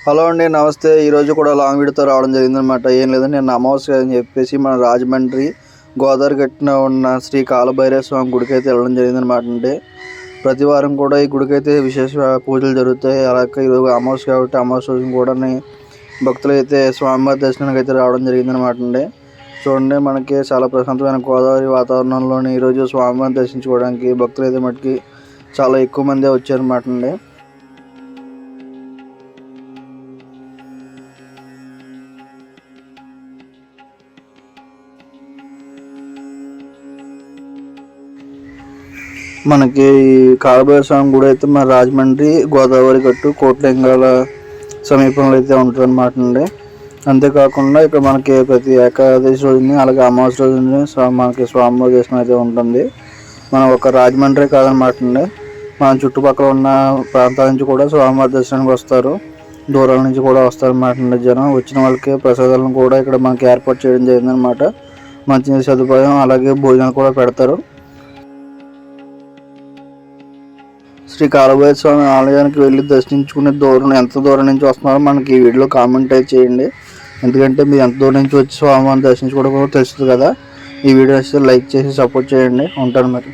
Hello అండి, నమస్తే. ఈరోజు కూడా లాంగ్ వీడియోతో రావడం జరిగిందనమాట. ఏం లేదండి, నేను అమావాస్య అని చెప్పేసి మన రాజమండ్రి గోదావరి గట్టున ఉన్న శ్రీ కాలభైరవ స్వామి గుడికి అయితే వెళ్ళడం జరిగిందనమాట. అంటే ప్రతి వారం కూడా ఈ గుడికి అయితే విశేష పూజలు జరుగుతాయి. అలాగే ఈరోజు అమావాస్య కాబట్టి అమావాస్య రోజు కూడా భక్తులు అయితే స్వామివారి దర్శనానికి అయితే రావడం జరిగిందనమాట అండి. చూడండి, మనకి చాలా ప్రశాంతమైన గోదావరి వాతావరణంలోని ఈరోజు స్వామివారిని దర్శించుకోవడానికి భక్తులు అయితే మటుకి చాలా ఎక్కువ మందే వచ్చారనమాట అండి. మనకి కాలభైరవ స్వామి గుడి అయితే మన రాజమండ్రి గోదావరి గట్టు కోట్లింగాల సమీపంలో అయితే ఉంటుంది అనమాట అండి. అంతేకాకుండా ఇక్కడ మనకి ప్రతి ఏకాదశి రోజుని అలాగే అమావాస్య రోజుని మనకి స్వామివారి దర్శనం అయితే ఉంటుంది. మనం ఒక రాజమండ్రి కాదనమాట అండి, మన చుట్టుపక్కల ఉన్న ప్రాంతాల నుంచి కూడా స్వామివారి దర్శనానికి వస్తారు. దూరాల నుంచి కూడా వస్తారన్నమాట అండి. జనం వచ్చిన వాళ్ళకి ప్రసాదాలను కూడా ఇక్కడ మనకి ఏర్పాటు చేయడం జరిగిందనమాట. మంచి సదుపాయం అలాగే భోజనాలు కూడా పెడతారు. శ్రీ కాలభైరవ స్వామి ఆలయానికి వెళ్ళి దర్శించుకునే దూరం ఎంత దూరం నుంచి వస్తున్నారో మనకి ఈ వీడియోలో కామెంట్ అయితే చేయండి. ఎందుకంటే మీరు ఎంత దూరం నుంచి వచ్చి స్వామివారిని దర్శించుకోవడం తెలుస్తుంది కదా. ఈ వీడియో నచ్చితే లైక్ చేసి సపోర్ట్ చేయండి. ఉంటాను మరి.